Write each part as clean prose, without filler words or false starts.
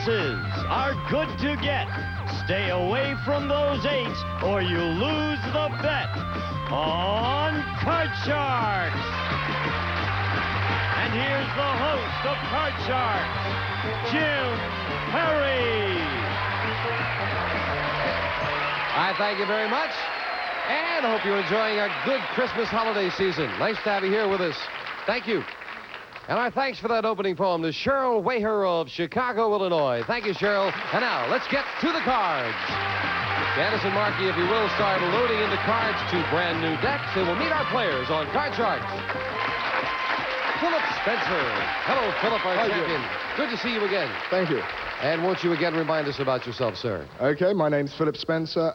aces are good to get. Stay away from those eights or you lose the bet on Card Sharks. And here's the host of Card Sharks, Jim Perry. I thank you very much, and I hope you're enjoying a good Christmas holiday season. Nice to have you here with us. Thank you. And our thanks for that opening poem to Cheryl Waher of Chicago, Illinois. Thank you, Cheryl. And now, let's get to the cards. Janice and Marky, if you will, start loading into cards to brand new decks, and we'll meet our players on Card Sharks. Phillip Spencer. Hello, Phillip, our champion. Good to see you again. Thank you. And won't you again remind us about yourself, sir? Okay, my name's Phillip Spencer.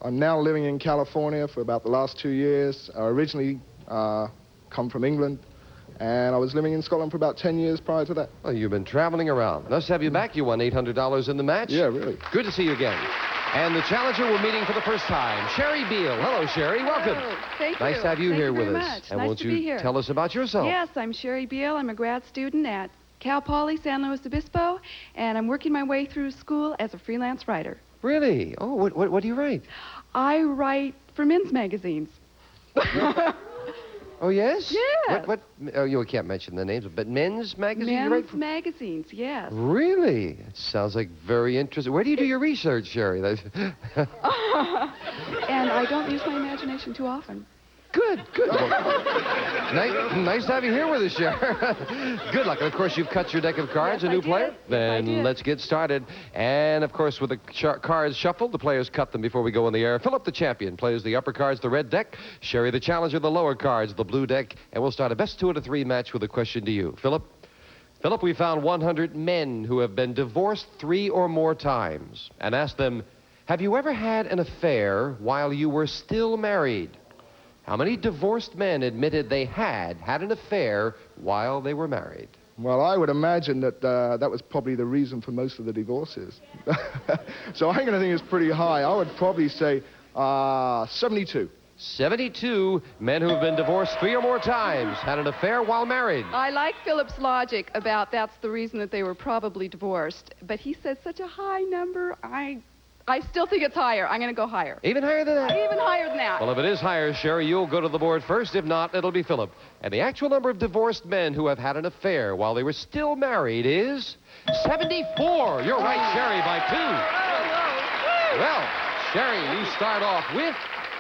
I'm now living in California for about the last 2 years. I originally come from England, and I was living in Scotland for about 10 years prior to that. Well, you've been traveling around. Nice to have you back. You won $800 in the match. Yeah, really. Good to see you again. And the challenger we're meeting for the first time, Sheri Beale. Hello, Sheri. Welcome. Hello. Thank you. Nice to have you here with us. Much. And nice won't to be you here. tell us about yourself? Yes, I'm Sheri Beale. I'm a grad student at Cal Poly San Luis Obispo, and I'm working my way through school as a freelance writer. Really? Oh, what do you write? I write for men's magazines. Oh, yes? Yes. What? Oh, you can't mention the names, but men's magazines you write Men's for? magazines, yes. Really? It sounds like very interesting. Where do you do your research, Sheri? And I don't use my imagination too often. Good. Nice to have you here with us, Sheri. Good luck. And of course, you've cut your deck of cards. Yes, a new I player? did. Then Yes, I did. let's get started. And of course, with the cards shuffled, the players cut them before we go on the air. Phillip, the champion, plays the upper cards, the red deck. Sheri, the challenger, the lower cards, the blue deck. And we'll start a best 2 out of 3 match with a question to you. Phillip, we found 100 men who have been divorced 3 or more times and asked them, have you ever had an affair while you were still married? How many divorced men admitted they had an affair while they were married? Well, I would imagine that that was probably the reason for most of the divorces. So I'm going to think it's pretty high. I would probably say 72. 72 men who have been divorced 3 or more times had an affair while married. I like Philip's logic about that's the reason that they were probably divorced, but he said such a high number, I still think it's higher. I'm going to go higher. Even higher than that? Even higher than that. Well, if it is higher, Sheri, you'll go to the board first. If not, it'll be Phillip. And the actual number of divorced men who have had an affair while they were still married is 74. You're right, Sheri, by 2. Well, Sheri, you start off with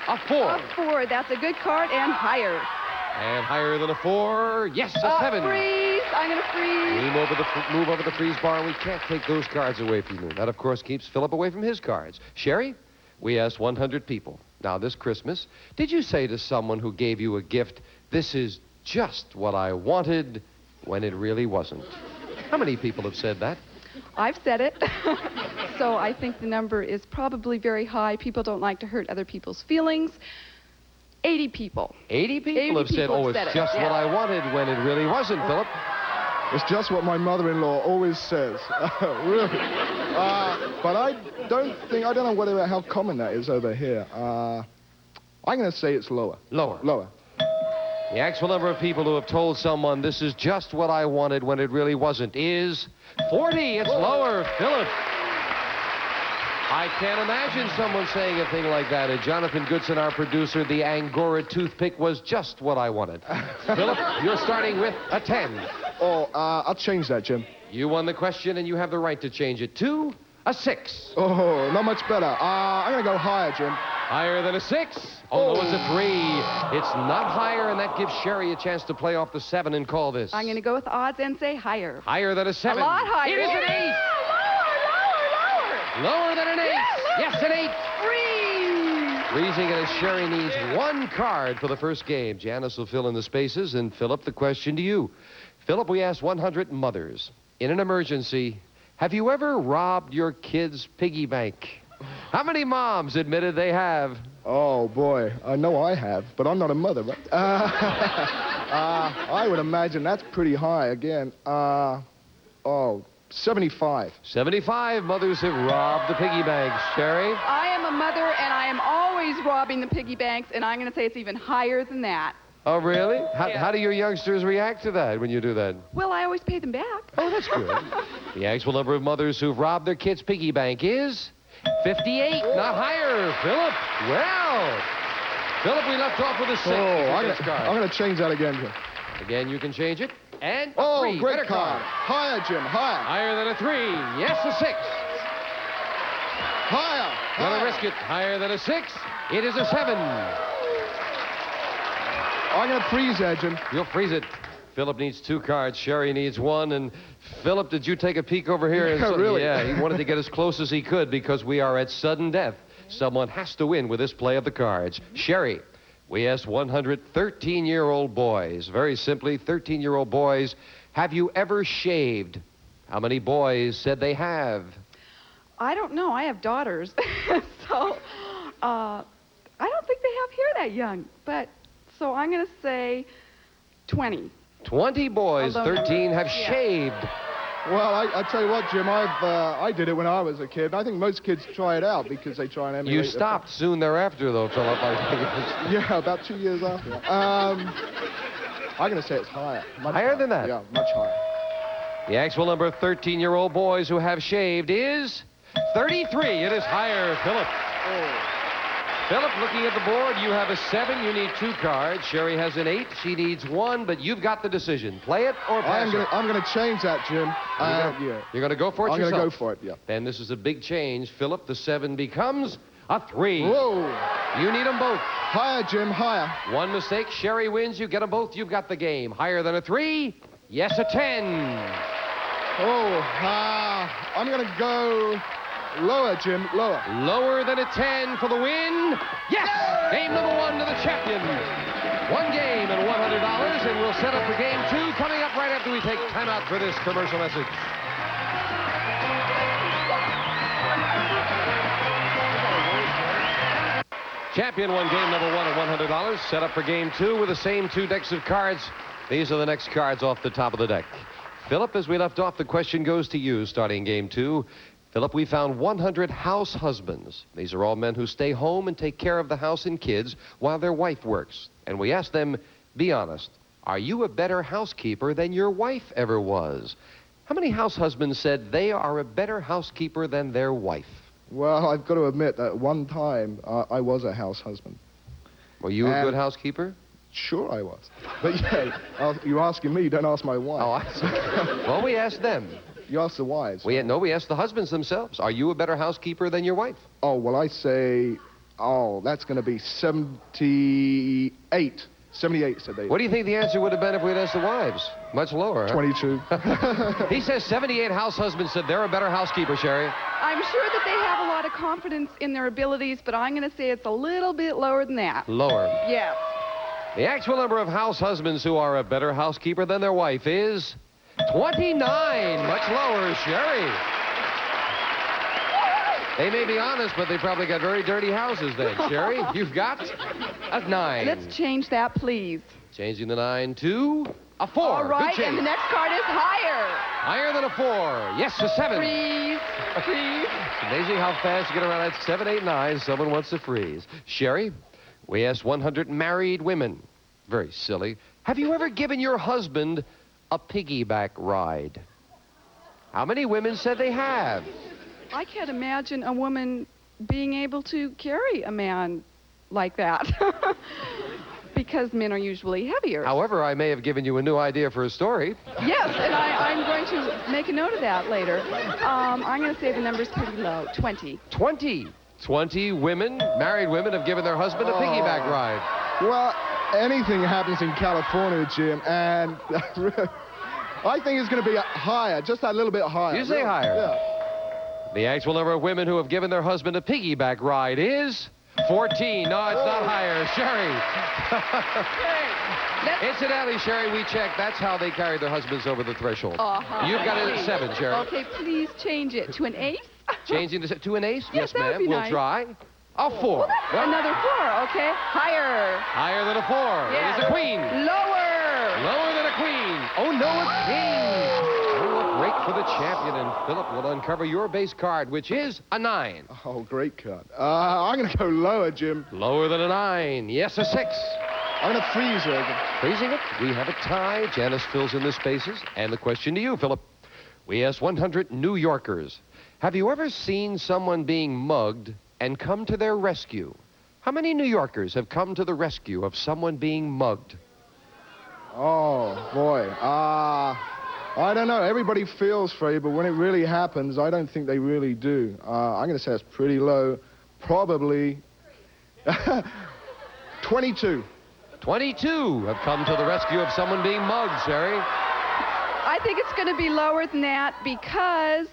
a 4. A 4. That's a good card, and higher. And higher than a 4, yes, a 7. Freeze. I'm going to freeze. Move over the freeze bar, and we can't take those cards away from you. That, of course, keeps Phillip away from his cards. Sheri, we asked 100 people. Now, this Christmas, did you say to someone who gave you a gift, this is just what I wanted, when it really wasn't? How many people have said that? I've said it. So I think the number is probably very high. People don't like to hurt other people's feelings. 80 people. 80 people 80 have said, people oh, have it's said it, just yeah. what I wanted, when it really wasn't, Phillip. It's just what my mother-in-law always says. Really. But I don't know how common that is over here. I'm going to say it's lower. Lower. Lower. The actual number of people who have told someone this is just what I wanted when it really wasn't is 40. It's lower, Phillip. I can't imagine someone saying a thing like that. And Jonathan Goodson, our producer, the Angora toothpick was just what I wanted. Phillip, you're starting with a 10. Oh, I'll change that, Jim. You won the question, and you have the right to change it to a 6. Oh, not much better. I'm going to go higher, Jim. Higher than a 6? Oh, no, it's a 3. It's not higher, and that gives Sheri a chance to play off the 7 and call this. I'm going to go with odds and say higher. Higher than a 7. A lot higher. It is an 8. Lower. Lower than an 8. Yeah, yes, an 8. Freeze. Freezing, and as Sheri needs 1 card for the first game. Janice will fill in the spaces, and Phillip, the question to you. Phillip, we asked 100 mothers, in an emergency, have you ever robbed your kid's piggy bank? How many moms admitted they have? Oh, boy. I know I have, but I'm not a mother, right? I would imagine that's pretty high again. 75. 75 mothers have robbed the piggy banks. Sheri? I am a mother, and I am always robbing the piggy banks, and I'm going to say it's even higher than that. Oh, really? How, Yeah. how do your youngsters react to that when you do that? Well, I always pay them back. Oh, that's good. The actual number of mothers who've robbed their kids' piggy bank is 58, not higher. Philip, well. Philip, we left off with a 6. I'm going to change that again, Jim. Again, you can change it. And a Oh, 3. great Better card. Higher, Jim, higher. Higher than a 3. Yes, a 6. Higher. Gonna risk it. Higher than a 6. It is a 7. I'm going to freeze that, Jim. You'll freeze it. Philip needs 2 cards. Sheri needs 1. And Philip, did you take a peek over here? Yeah, really? Yeah, he wanted to get as close as he could because we are at sudden death. Someone has to win with this play of the cards. Sheri, we asked 100 13-year-old boys, very simply, 13-year-old boys, have you ever shaved? How many boys said they have? I don't know. I have daughters. So I don't think they have hair that young. But so I'm going to say 20. 20 boys, Although 13 have yeah. shaved. Well, I tell you what, Jim, I did it when I was a kid. I think most kids try it out because they try and emulate You it. stopped soon thereafter, though, Philip. Yeah, about 2 years after. I'm going to say it's higher. Much Higher than that? Yeah, much higher. The actual number of 13-year-old boys who have shaved is 33. It is higher, Philip. Philip, looking at the board, you have a 7. You need 2 cards. Sheri has an 8. She needs 1, but you've got the decision. Play it or pass it. I'm going to change that, Jim. Yeah. You're going to go for it I'm yourself? going to go for it, yeah. Then this is a big change. Philip, the 7 becomes a 3. Whoa. You need them both. Higher, Jim, higher. 1 mistake. Sheri wins. You get them both. You've got the game. Higher than a 3? Yes, a 10. I'm going to go lower, Jim, lower. Lower than a 10 for the win. Yes! Game number 1 to the champion. 1 game and $100, and we'll set up for game 2 coming up right after we take time out for this commercial message. Champion won game number 1 at $100. Set up for game 2 with the same 2 decks of cards. These are the next cards off the top of the deck. Philip, as we left off, the question goes to you starting game 2. Philip, we found 100 house husbands. These are all men who stay home and take care of the house and kids while their wife works. And we asked them, be honest, are you a better housekeeper than your wife ever was? How many house husbands said they are a better housekeeper than their wife? Well, I've got to admit that one time I was a house husband. Were you a good housekeeper? Sure I was. But yeah, you're asking me, you don't ask my wife. Oh, I see. Well, we asked them. You asked the wives. We asked the husbands themselves. Are you a better housekeeper than your wife? Oh, well, I say, that's going to be 78. 78, said they. What do you think the answer would have been if we'd asked the wives? Much lower, huh? 22. He says 78 house husbands said they're a better housekeeper, Sheri. I'm sure that they have a lot of confidence in their abilities, but I'm going to say it's a little bit lower than that. Lower. Yes. The actual number of house husbands who are a better housekeeper than their wife is 29. Much lower, Sheri. They may be honest, but they probably got very dirty houses then. Sheri, you've got a 9. Let's change that, please. Changing the 9 to a 4. All right, Good change. and the next card is higher. Higher than a 4. Yes, a 7. Freeze. Freeze. It's amazing how fast you get around that 7, 8, 9. Someone wants to freeze. Sheri, we asked 100 married women. Very silly. Have you ever given your husband a piggyback ride? How many women said they have? I can't imagine a woman being able to carry a man like that. Because men are usually heavier. However, I may have given you a new idea for a story. Yes, and I'm going to make a note of that later. I'm going to say the number's pretty low, 20. 20 women, married women, have given their husband a piggyback ride. Well, anything happens in California, Jim, and I think it's going to be higher, just a little bit higher. You say higher? Yeah. The actual number of women who have given their husband a piggyback ride is 14. No, it's not higher. Sheri. Incidentally, Sheri, we checked. That's how they carried their husbands over the threshold. You've got a 7, Sheri. Okay, please change it to an ace. Changing to an ace? Yes, that would ma'am. be We'll nice. try. A 4. Well, another 4, okay? Higher. Higher than a 4. Yes. It is a queen. Lower. Lower than a queen. Oh, no, a king. Oh, a break for the champion, and Philip will uncover your base card, which is a 9. Oh, great card. I'm going to go lower, Jim. Lower than a 9. Yes, a 6. I'm going to freeze her again. Freezing it. We have a tie. Janice fills in the spaces. And the question to you, Philip. We asked 100 New Yorkers. Have you ever seen someone being mugged and come to their rescue? How many New Yorkers have come to the rescue of someone being mugged? Oh, boy. I don't know. Everybody feels for you, but when it really happens, I don't think they really do. I'm going to say it's pretty low. Probably 22. 22 have come to the rescue of someone being mugged, Sheri. I think it's going to be lower than that because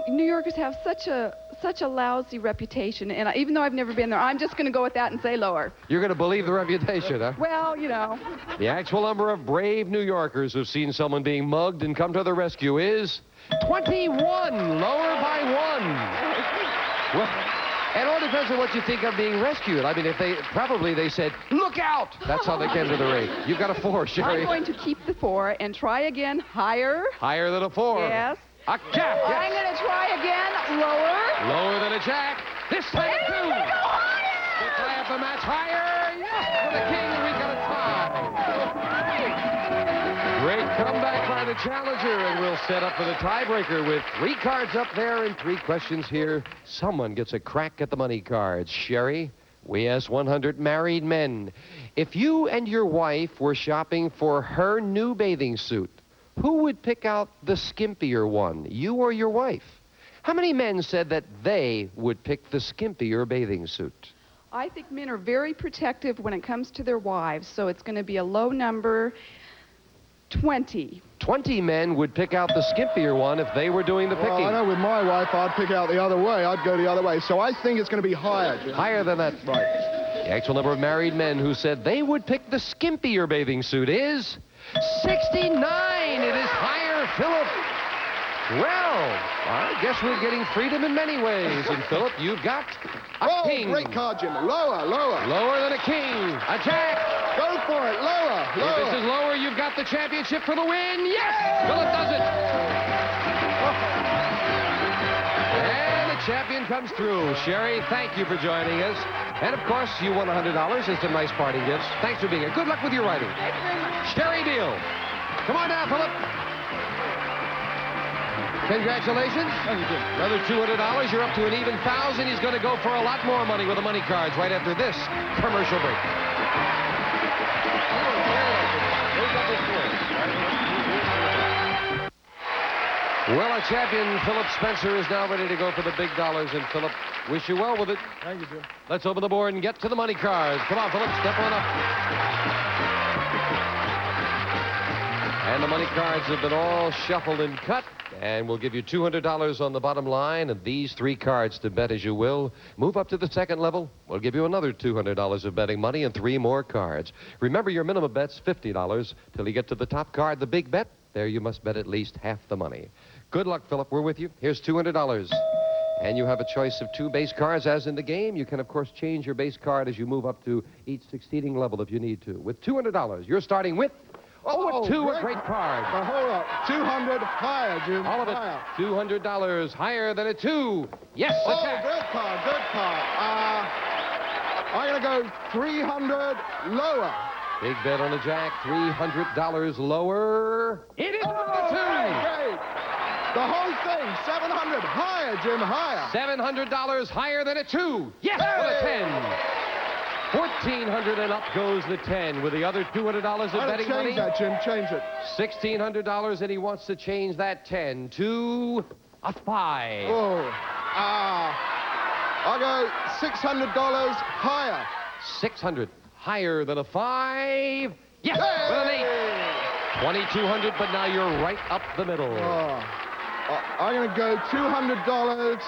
New Yorkers have such a lousy reputation, and even though I've never been there, I'm just going to go with that and say lower. You're going to believe the reputation, huh? Well, you know. The actual number of brave New Yorkers who've seen someone being mugged and come to the rescue is 21, lower by 1. Well, it all depends on what you think of being rescued. I mean, if they said, look out! That's how they came to the rate. You've got a 4, Sheri. I'm going to keep the 4 and try again higher. Higher than a 4. Yes. A jack, yes. I'm going to try again lower. Lower than a jack. This time a 2. It's gonna go higher! To tie up the match higher. Yes, for the king, we got a tie. Great comeback by the challenger, and we'll set up for the tiebreaker with 3 cards up there and 3 questions here. Someone gets a crack at the money cards. Sheri, we asked 100 married men. If you and your wife were shopping for her new bathing suit, who would pick out the skimpier one, you or your wife? How many men said that they would pick the skimpier bathing suit? I think men are very protective when it comes to their wives, so it's going to be a low number, 20. 20 men would pick out the skimpier one if they were doing the picking. Well, I know with my wife, I'd pick out the other way. I'd go the other way. So I think it's going to be higher, Jim. Higher than that. Right. The actual number of married men who said they would pick the skimpier bathing suit is 69. It is higher, Philip. Well, I guess we're getting freedom in many ways. And Philip, you've got a king. Great card, Jim. Lower, lower. Lower than a king. A jack. Go for it. Lower, lower. If this is lower, you've got the championship for the win. Yes! Philip does it. And the champion comes through. Sheri, thank you for joining us. And, of course, you won $100 as some nice parting gifts. Thanks for being here. Good luck with your writing. Thank you very much. Sheri Deal. Come on down, Philip. Congratulations. Thank you, Jim. Another $200. You're up to an even 1,000. He's going to go for a lot more money with the money cards right after this commercial break. Well, our champion, Philip Spencer, is now ready to go for the big dollars. And, Philip, wish you well with it. Thank you, Jim. Let's open the board and get to the money cards. Come on, Philip, step on up. And the money cards have been all shuffled and cut. And we'll give you $200 on the bottom line. And these 3 cards to bet as you will. Move up to the second level. We'll give you another $200 of betting money and 3 more cards. Remember, your minimum bet's $50 till you get to the top card, the big bet. There you must bet at least half the money. Good luck, Philip. We're with you. Here's $200. And you have a choice of 2 base cards, as in the game. You can, of course, change your base card as you move up to each succeeding level if you need to. With $200, you're starting with... Oh, a 2, a great card. Now, hold up. 200 higher, Jim. All of it. Higher. $200 higher than a 2. Yes, a jack. Good card, good card. I'm going to go 300 lower. Big bet on a jack. $300 lower. It is the 2. Great. The whole thing, 700 higher, Jim, higher. $700 higher than a 2. Yes, with a 10. $1,400 and up goes the 10 with the other $200 of betting money. Change that, Jim. Change it. $1,600, and he wants to change that 10 to a 5. Oh. I'll go $600 higher. 600 higher than a 5. Yes, with an 8. $2,200, but now you're right up the middle. I'm going to go $200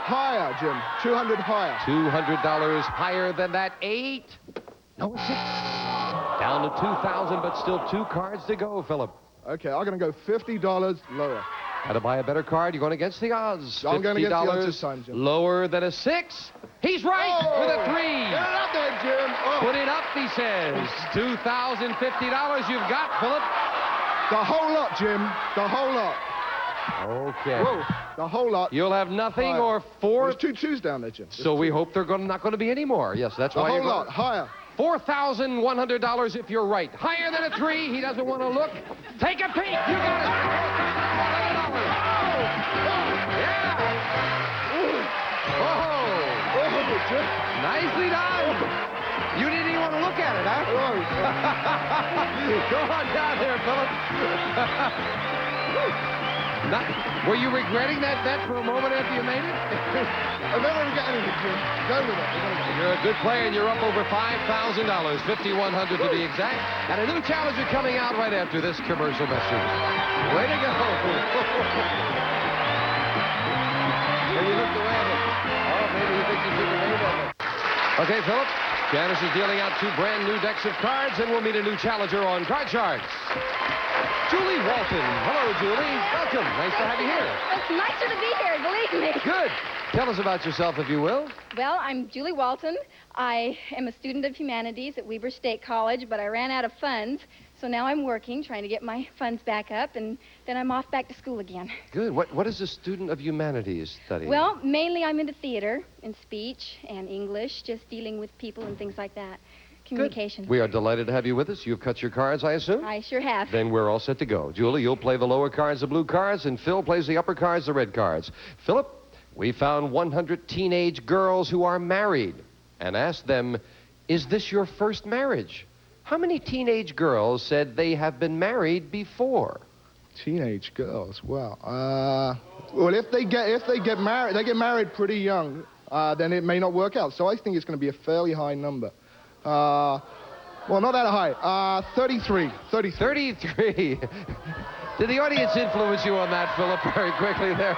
higher, Jim. 200 higher. $200 higher than that 8. No, a 6. Down to 2,000, but still 2 cards to go, Philip. Okay, I'm going to go $50 lower. How to buy a better card? You're going against the odds. I'm going against the odds this $50 time, Jim. lower than a 6. He's right with a 3. Get it up there, Jim. Put it up, he says. $2,050 you've got, Philip. The whole lot, Jim. The whole lot. Okay. Whoa, the whole lot. You'll have nothing Higher. or 4. There's 2 2s down there, Jim. So we hope they're not going to be any more. Yes, that's The why whole you're lot, going. higher. $4,100 if you're right. Higher than a 3. He doesn't want to look. Take a peek. You got it. Yeah. Whoa. Nicely done. You didn't even want to look at it, huh? Go on down there, Phillip. Were you regretting that bet for a moment after you made it? I'll never get anything, Jim. Go with it. You're a good player, and you're up over $5,000, $5,100 to be exact. And a new challenger coming out right after this commercial message. Way to go. When you looked away at it. Oh, maybe you think you should have made that. Okay, Phillip. Janice is dealing out 2 brand new decks of cards, and we'll meet a new challenger on Card Sharks. Julie Walton. Hello, Julie. Welcome. Nice to have you here. It's nicer to be here, believe me. Good. Tell us about yourself, if you will. Well, I'm Julie Walton. I am a student of humanities at Weber State College, but I ran out of funds, so now I'm working, trying to get my funds back up, and then I'm off back to school again. Good. What is a student of humanities studying? Well, mainly I'm into theater and speech and English, just dealing with people and things like that. Communication. Good. We are delighted to have you with us. You've cut your cards, I assume? I sure have. Then we're all set to go. Julie, you'll play the lower cards, the blue cards, and Phil plays the upper cards, the red cards. Phillip, we found 100 teenage girls who are married and asked them, is this your first marriage? How many teenage girls said they have been married before? Teenage girls. Well, if they get married, they get married pretty young. Then it may not work out. So I think it's going to be a fairly high number. Well, not that high. 33. 33. Did the audience influence you on that, Phillip, very quickly there?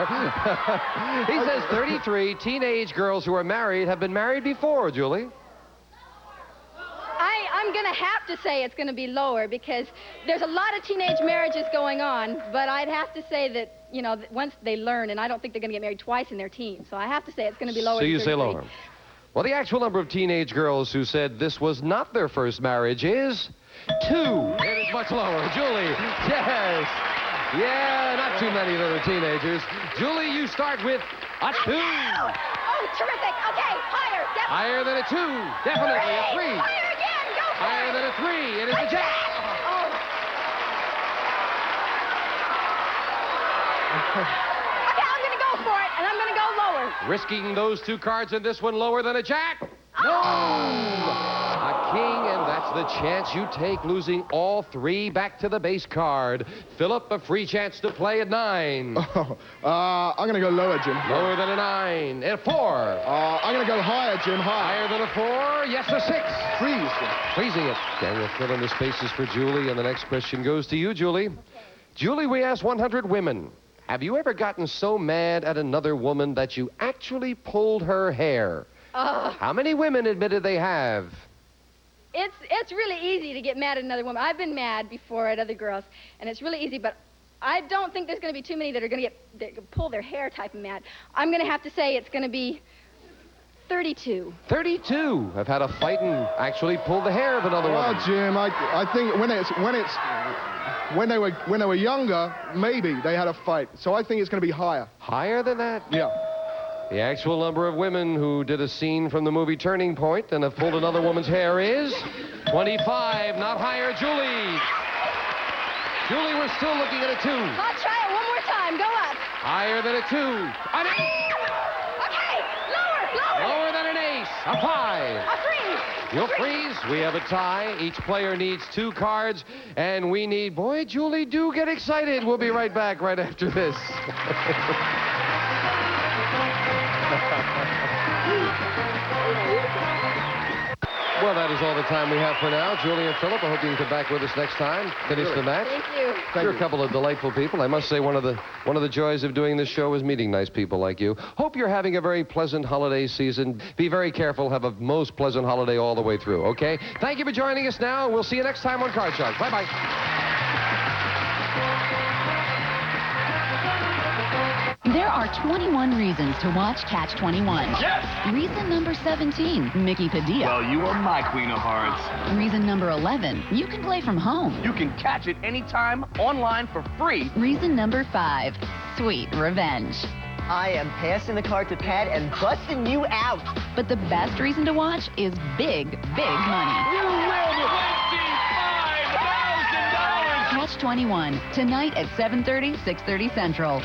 He says 33 teenage girls who are married have been married before, Julie. I'm going to have to say it's going to be lower because there's a lot of teenage marriages going on, but I'd have to say that, you know, once they learn, and I don't think they're going to get married twice in their teens, so I have to say it's going to be lower. So you than say 33. lower. Well, the actual number of teenage girls who said this was not their first marriage is 2. It is much lower. Julie, yes. Yeah, not too many little teenagers. Julie, you start with a 2. Oh, terrific. Okay, higher. Definitely. Higher than a 2. Definitely a 3. Higher again. Go for Higher it. than a 3. It is a jack. Oh. Okay, I'm going to go for it, and I'm going to go lower. Risking those 2 cards and this one lower than a jack? No! A king, and that's the chance you take, losing all 3 back to the base card. Phillip, a free chance to play at 9. I'm going to go lower, Jim. Lower than a 9. And 4. I'm going to go higher, Jim. Higher than a 4. Yes, a 6. Freeze. Freezing it. Dan will fill in the spaces for Julie, and the next question goes to you, Julie. Okay. Julie, we asked 100 women. Have you ever gotten so mad at another woman that you actually pulled her hair? How many women admitted they have? It's really easy to get mad at another woman. I've been mad before at other girls, and it's really easy, but I don't think there's going to be too many that are going to pull their hair type of mad. I'm going to have to say it's going to be 32. 32 have had a fight and actually pulled the hair of another woman. Oh, Jim, I think when they were younger, maybe they had a fight. So I think it's going to be higher. Higher than that? Yeah. The actual number of women who did a scene from the movie Turning Point and have pulled another woman's hair is 25, not higher. Julie, we're still looking at a 2. I'll try it one more time. Go up. Higher than a 2. An 8. Okay, lower. Lower than an ace. A 5. A 3. You'll freeze. We have a tie. Each player needs 2 cards, and we need... Boy, Julie, do get excited. We'll be right back right after this. Well, that is all the time we have for now. Julie and Phillip, I hope you can come back with us next time. Finish the match. Thank you. You're a couple of delightful people. I must say one of the joys of doing this show is meeting nice people like you. Hope you're having a very pleasant holiday season. Be very careful. Have a most pleasant holiday all the way through, okay? Thank you for joining us now. We'll see you next time on Card Shark. Bye-bye. There are 21 reasons to watch Catch 21. Yes! Reason number 17, Mickey Padilla. Well, you are my queen of hearts. Reason number 11, you can play from home. You can catch it anytime, online for free. Reason number 5, Sweet Revenge. I am passing the card to Pat and busting you out. But the best reason to watch is big, big money. You win $25,000! Catch 21, tonight at 7:30, 6:30 Central.